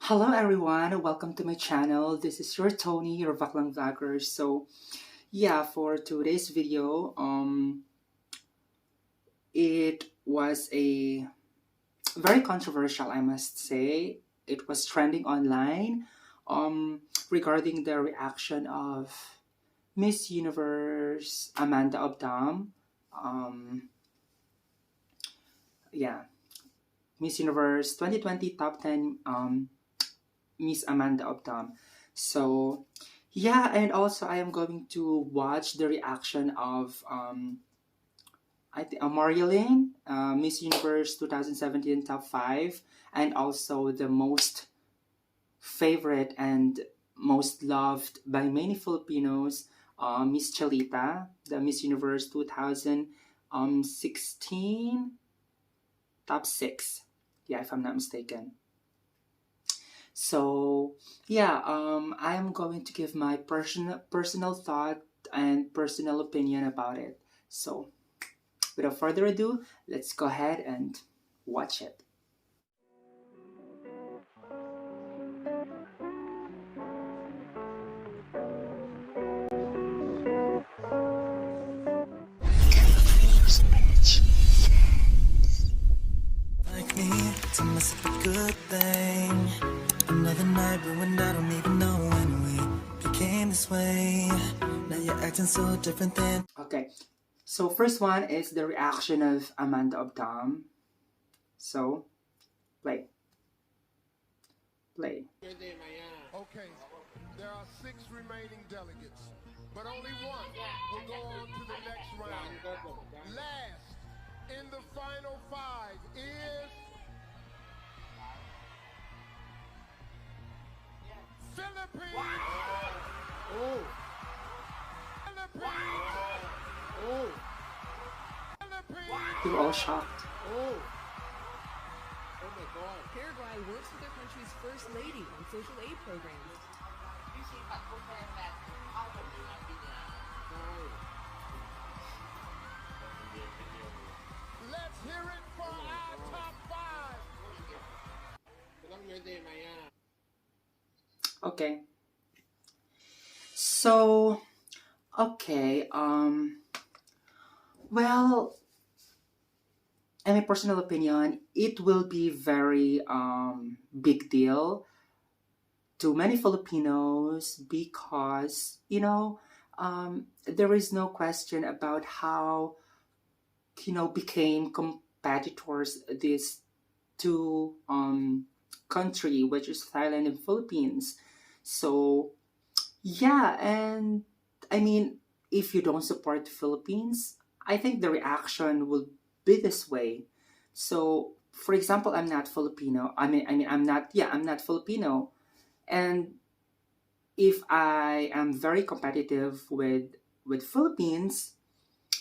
Hello everyone, welcome to my channel. This is your Tony, your Vaklaggerz. So yeah, for today's video, it was a very controversial, I must say. It was trending online regarding the reaction of Miss Universe Amanda Obdam. Um, yeah, Miss Universe 2020 Top 10 Miss Amanda Obdam. So yeah, and also I am going to watch the reaction of I think Marilyn, Miss Universe 2017 Top 5, and also the most favorite and most loved by many Filipinos, Miss Chalita, the Miss Universe 2016 Top 6. Yeah, if I'm not mistaken. So yeah, I am going to give my personal thought and personal opinion about it. So without further ado, let's go ahead and watch it. Like me, it's a must be a good thing. Another night ruined, I don't even know when we became this way. Now you're acting so different than. Okay, so first one is the reaction of Amanda Obdam. So play. Okay, there are 6 remaining delegates, but only one will go on to the next round. Last in the final 5 is Philippines. Oh. Philippines. Oh. Philippines. We were all shocked. Oh. Paraguay works with their country's first lady on social aid programs. Let's hear it for our top 5. Okay. So okay, well, in my personal opinion, it will be very big deal to many Filipinos because there is no question about how became competitors these two country, which is Thailand and Philippines. So yeah, and I mean, if you don't support the Philippines, I think the reaction will be this way. So, for example, I'm not Filipino. I'm not. Yeah, I'm not Filipino, and if I am very competitive with Philippines,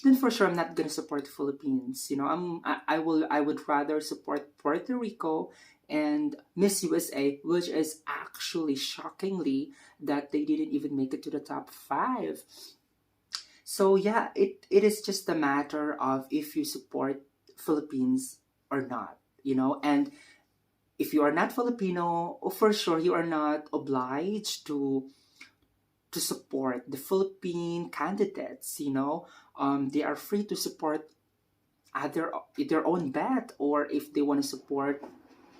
then for sure I'm not gonna support the Philippines. I would rather support Puerto Rico and Miss USA, which is actually shockingly that they didn't even make it to the top 5. So yeah, it is just a matter of if you support Philippines or not, and if you are not Filipino, for sure you are not obliged to support the Philippine candidates. They are free to support other their own bet, or if they want to support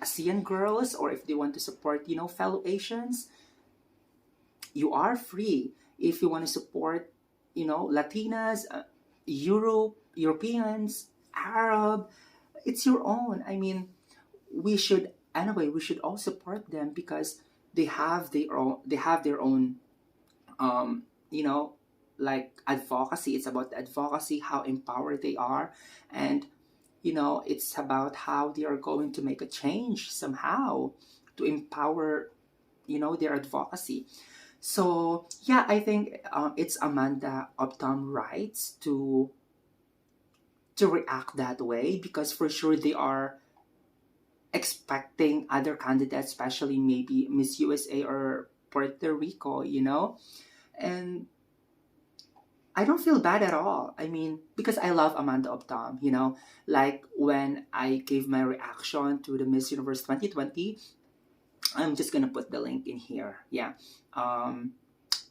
ASEAN girls, or if they want to support fellow Asians, you are free. If you want to support Latinas, Europeans, Arab, it's your own. I mean, we should all support them because they have their own um, you know, like advocacy. It's about advocacy, how empowered they are, and it's about how they are going to make a change somehow to empower, their advocacy. So yeah, I think it's Amanda Obdam rights to react that way because for sure they are expecting other candidates, especially maybe Miss USA or Puerto Rico, and I don't feel bad at all. I mean, because I love Amanda Obdam, like when I gave my reaction to the Miss Universe 2020, I'm just gonna put the link in here. Yeah. Um,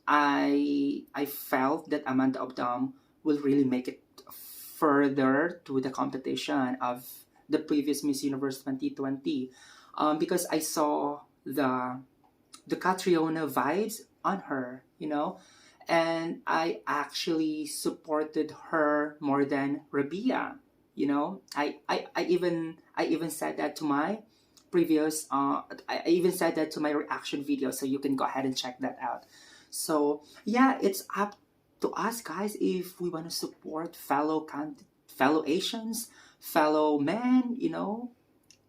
I felt that Amanda Obdam will really make it further to the competition of the previous Miss Universe 2020, because I saw the Catriona vibes on her, and I actually supported her more than Rabia. I even said that to my previous I even said that to my reaction video, so you can go ahead and check that out. So yeah, it's up to us, guys, if we want to support fellow Asians, fellow men.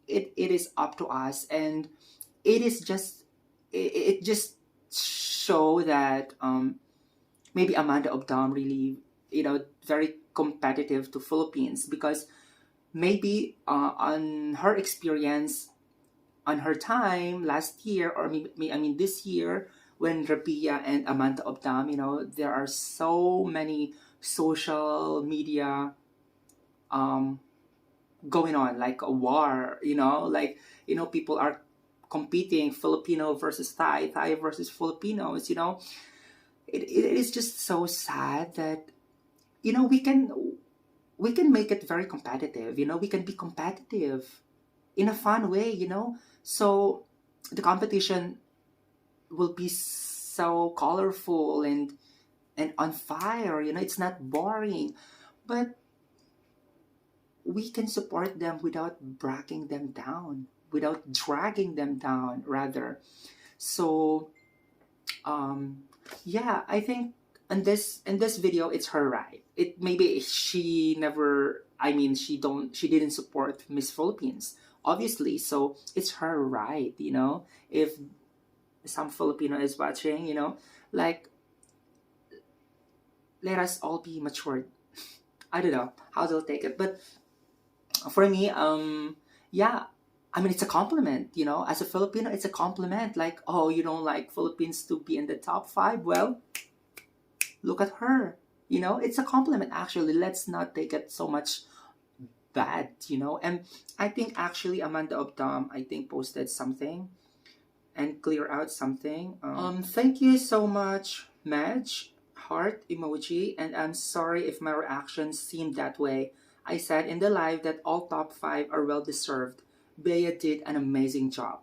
It is up to us, and it is just it just show that maybe Amanda Obdam really, very competitive to Philippines, because maybe on her experience, on her time last year, or maybe, I mean this year, when Rabia and Amanda Obdam, there are so many social media um, going on, like a war, people are competing, Filipino versus Thai, Thai versus Filipinos. It is just so sad that you know we can we can make it very competitive. We can be competitive in a fun way. So the competition will be so colorful and on fire. It's not boring, but we can support them without bragging them down, without dragging them down, rather. So yeah, I think in this video, it's her right. It maybe she never, I mean, she didn't support Miss Philippines, obviously. So it's her right. If some Filipino is watching, like, let us all be matured. I don't know how they'll take it, but for me, yeah, I mean, it's a compliment. As a Filipino, it's a compliment. Like, oh, you don't like Philippines to be in the top 5? Well, look at her. It's a compliment, actually. Let's not take it so much bad. And I think actually Amanda Obdam, I think, posted something and clear out something. Thank you so much, Madge, heart emoji, and I'm sorry if my reactions seemed that way. I said in the live that all top 5 are well deserved. Bea did an amazing job.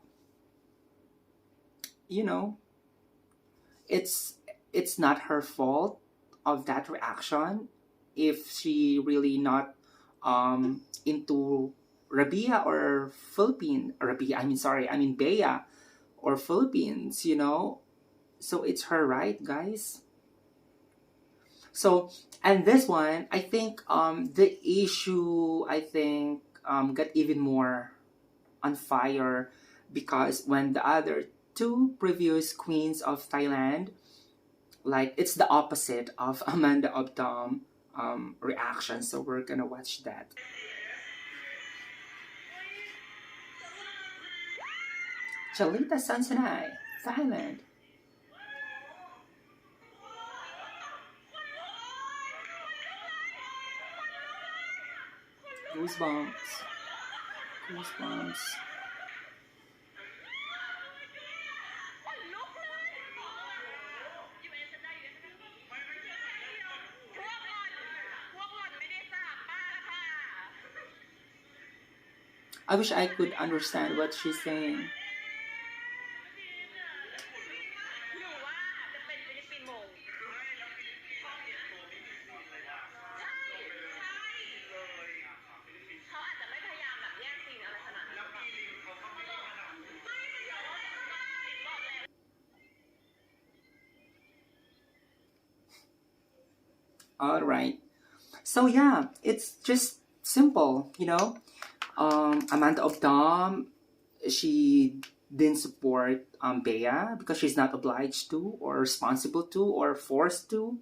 It's it's not her fault of that reaction if she really not into Rabia or Philippine Rabia. I mean, sorry, I mean Bea or Philippines. So it's her right, guys. So, and this one, I think the issue, I think, got even more on fire, because when the other two previous queens of Thailand, like, it's the opposite of Amanda Obdam reaction. So we're gonna watch that. Chalita Sansanai, Thailand. Goosebumps. Goosebumps. I wish I could understand what she's saying. All right. So yeah, it's just simple. Amanda Obdam, she didn't support Bea because she's not obliged to, or responsible to, or forced to.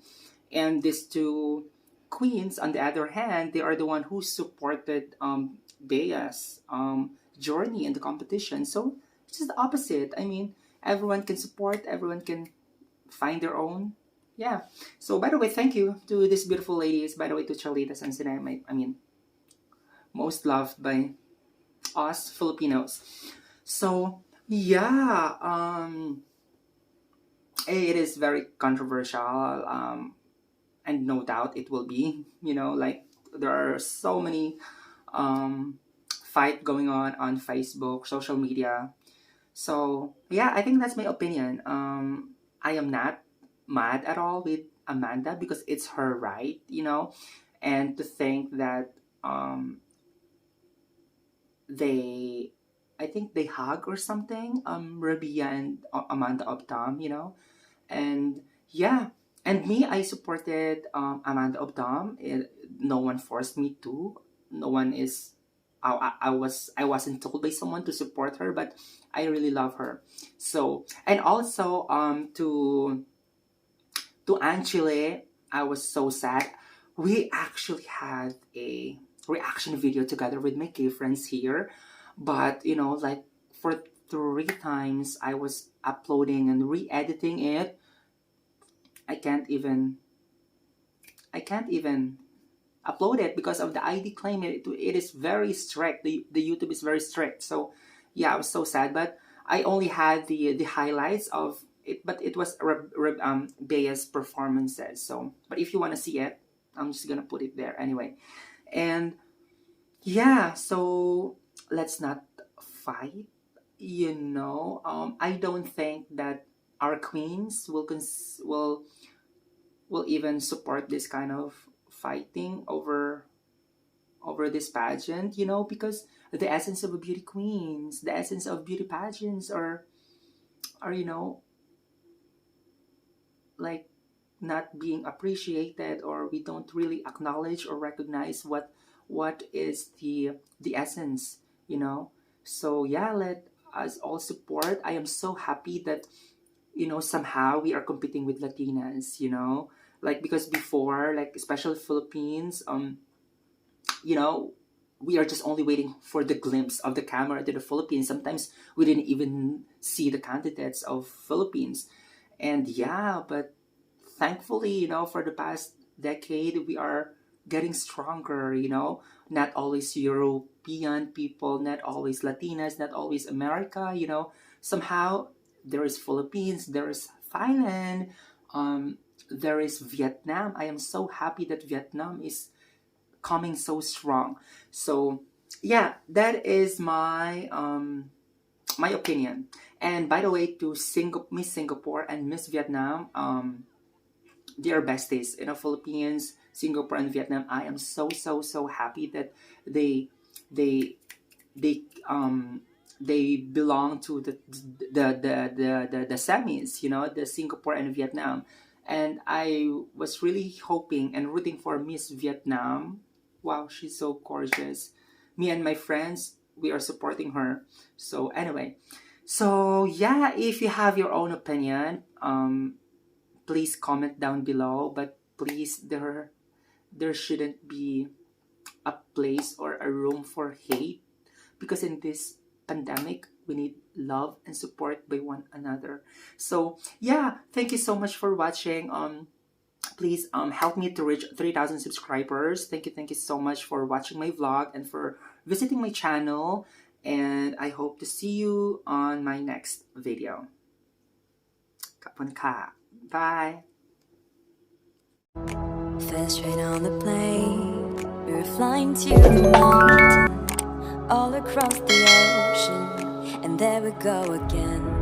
And these two queens, on the other hand, they are the one who supported Bea's journey in the competition. So it's just the opposite. I mean, everyone can support, everyone can find their own. Yeah. So by the way, thank you to these beautiful ladies. By the way, to Charlitas and Sinay, I mean, most loved by us Filipinos. So Yeah, it is very controversial, and no doubt it will be. Like there are so many fight going on Facebook, social media. So yeah, I think that's my opinion. I am not mad at all with Amanda because it's her right. And to think that they, I think they hug or something. Rabia and Amanda Obdam. And yeah, and me, I supported Amanda Obdam. No one forced me to. No one is. I wasn't told by someone to support her, but I really love her. So and also to Anchile, I was so sad. We actually had a reaction video together with my gay friends here, but like for 3 times I was uploading and re-editing it. I can't even I can't even upload it because of the ID claim. It is very strict. The YouTube is very strict. So yeah, I was so sad. But I only had the highlights of it. But it was Bea's performances. So, but if you want to see it, I'm just gonna put it there anyway. And yeah, so let's not fight. I don't think that our queens will even support this kind of fighting over this pageant, because the essence of a beauty queens, the essence of beauty pageants are like not being appreciated, or we don't really acknowledge or recognize what is the essence, so yeah, let us all support. I am so happy that somehow we are competing with Latinas, like because before, like especially Philippines, you know we are just only waiting for the glimpse of the camera to the Philippines. Sometimes we didn't even see the candidates of Philippines. And yeah, but thankfully, for the past decade, we are getting stronger, not always European people, not always Latinas, not always America, somehow there is Philippines, there is Thailand, there is Vietnam. I am so happy that Vietnam is coming so strong. So yeah, that is my opinion. And by the way, to Miss Singapore and Miss Vietnam, they are besties. Philippines, Singapore, and Vietnam. I am so so so happy that they they they they belong to the semis. The Singapore and Vietnam. And I was really hoping and rooting for Miss Vietnam. Wow, she's so gorgeous. Me and my friends, we are supporting her. So anyway, so yeah, if you have your own opinion, please comment down below. But please, there shouldn't be a place or a room for hate, because in this pandemic we need love and support by one another. So yeah, thank you so much for watching. Please help me to reach 3,000 subscribers. Thank you so much for watching my vlog and for visiting my channel, and I hope to see you on my next video. Kapun ka. Bye. Fast train on the plane, we were flying to the mountain, all across the ocean, and there we go again.